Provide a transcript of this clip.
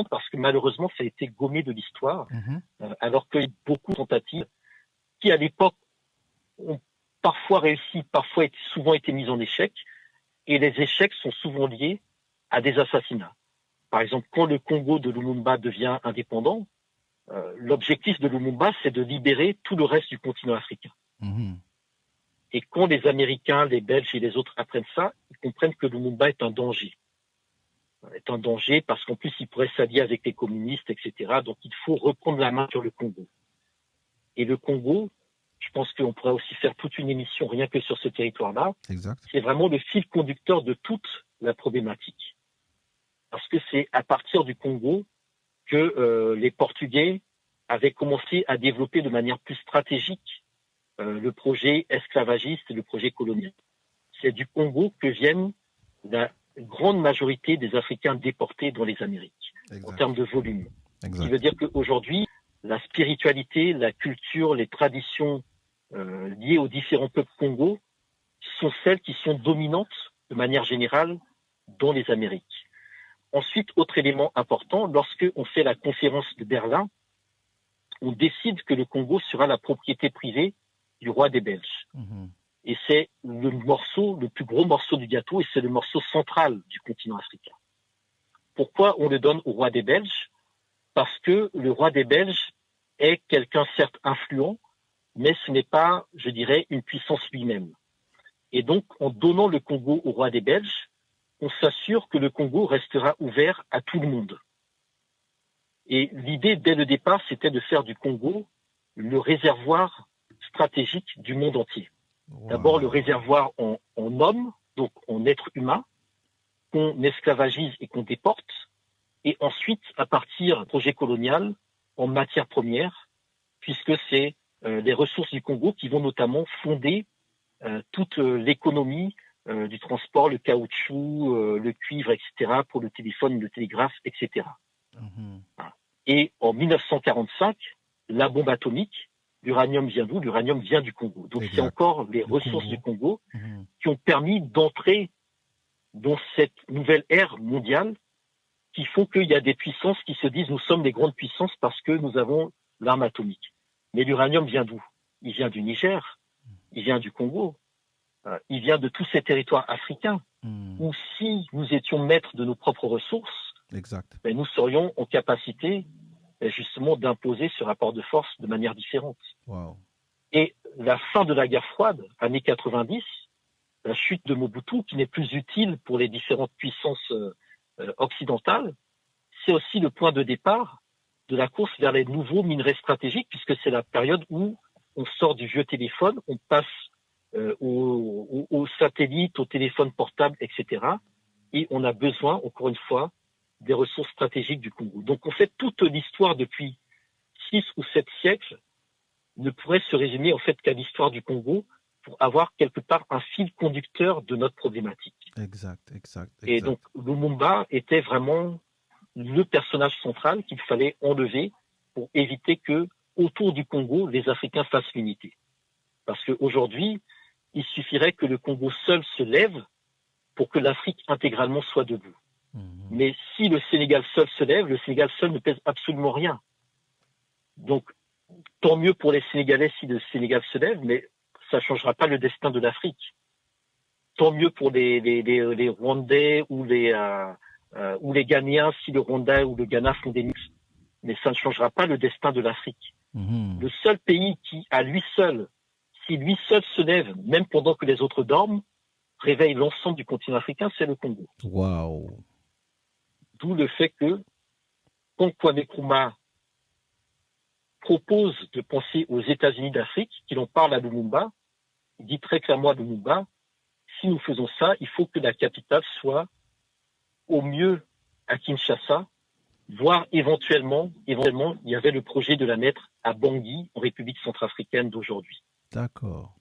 parce que malheureusement, ça a été gommé de l'histoire, Mhm. alors qu'il y a eu beaucoup de tentatives qui, à l'époque, ont parfois réussi, souvent été mises en échec, et les échecs sont souvent liés à des assassinats. Par exemple, quand le Congo de Lumumba devient indépendant, l'objectif de Lumumba, c'est de libérer tout le reste du continent africain. Mhm. Et quand les Américains, les Belges et les autres apprennent ça, ils comprennent que Lumumba est un danger. Est un danger parce qu'en plus, il pourrait s'allier avec les communistes, etc. Donc, il faut reprendre la main sur le Congo. Et le Congo, je pense qu'on pourrait aussi faire toute une émission rien que sur ce territoire-là. Exact. C'est vraiment le fil conducteur de toute la problématique. Parce que c'est à partir du Congo que les Portugais avaient commencé à développer de manière plus stratégique le projet esclavagiste et le projet colonial. C'est du Congo que viennent la grande majorité des Africains déportés dans les Amériques, en Exact. termes de volume. Ce qui Exact. veut dire qu'aujourd'hui, la spiritualité, la culture, les traditions liées aux différents peuples congos sont celles qui sont dominantes de manière générale dans les Amériques. Ensuite, autre élément important, lorsqu'on fait la conférence de Berlin, on décide que le Congo sera la propriété privée du roi des Belges. Mhm. Et c'est le plus gros morceau du gâteau, et c'est le morceau central du continent africain. Pourquoi on le donne au roi des Belges? Parce que le roi des Belges est quelqu'un certes influent, mais ce n'est pas, je dirais, une puissance lui-même. Et donc, en donnant le Congo au roi des Belges, on s'assure que le Congo restera ouvert à tout le monde. Et l'idée, dès le départ, c'était de faire du Congo le réservoir stratégique du monde entier. D'abord, le Wow. réservoir en hommes, donc en êtres humains, qu'on esclavagise et qu'on déporte. Et ensuite, à partir du projet colonial, en matières premières, puisque c'est les ressources du Congo qui vont notamment fonder toute l'économie du transport, le caoutchouc, le cuivre, etc., pour le téléphone, le télégraphe, etc. Mhm. Et en 1945, la bombe atomique, l'uranium vient d'où? L'uranium vient du Congo. Donc c'est Exact. encore les Le ressources du Congo. Congo Mhm. qui ont permis d'entrer dans cette nouvelle ère mondiale qui font qu'il y a des puissances qui se disent nous sommes des grandes puissances parce que nous avons l'arme atomique. Mais l'uranium vient d'où? Il vient du Niger, il vient du Congo, il vient de tous ces territoires africains Mhm. où si nous étions maîtres de nos propres ressources, Exact. nous serions en capacité justement d'imposer ce rapport de force de manière différente. Wow. Et la fin de la guerre froide, années 90, la chute de Mobutu, qui n'est plus utile pour les différentes puissances occidentales, c'est aussi le point de départ de la course vers les nouveaux minerais stratégiques, puisque c'est la période où on sort du vieux téléphone, on passe aux satellites, aux téléphones portables, etc. Et on a besoin, encore une fois, des ressources stratégiques du Congo. Donc, en fait, toute l'histoire depuis 6 ou 7 siècles ne pourrait se résumer en fait qu'à l'histoire du Congo pour avoir quelque part un fil conducteur de notre problématique. Exact. Exact. Et donc, Exact. Lumumba était vraiment le personnage central qu'il fallait enlever pour éviter que, autour du Congo, les Africains fassent l'unité. Parce qu'aujourd'hui, il suffirait que le Congo seul se lève pour que l'Afrique intégralement soit debout. Mhm. Mais si le Sénégal seul se lève, le Sénégal seul ne pèse absolument rien. Donc, tant mieux pour les Sénégalais si le Sénégal se lève, mais ça ne changera pas le destin de l'Afrique. Tant mieux pour les Rwandais ou les Ghanéens si le Rwanda ou le Ghana font des mix. Mais ça ne changera pas le destin de l'Afrique. Mhm. Le seul pays qui, à lui seul, si lui seul se lève, même pendant que les autres dorment, réveille l'ensemble du continent africain, c'est le Congo. Wow. D'où le fait que, quand Kwame Nkrumah propose de penser aux États-Unis d'Afrique, qu'il en parle à Lumumba, il dit très clairement à Lumumba, si nous faisons ça, il faut que la capitale soit au mieux à Kinshasa, voire éventuellement, il y avait le projet de la mettre à Bangui, en République centrafricaine d'aujourd'hui. D'accord.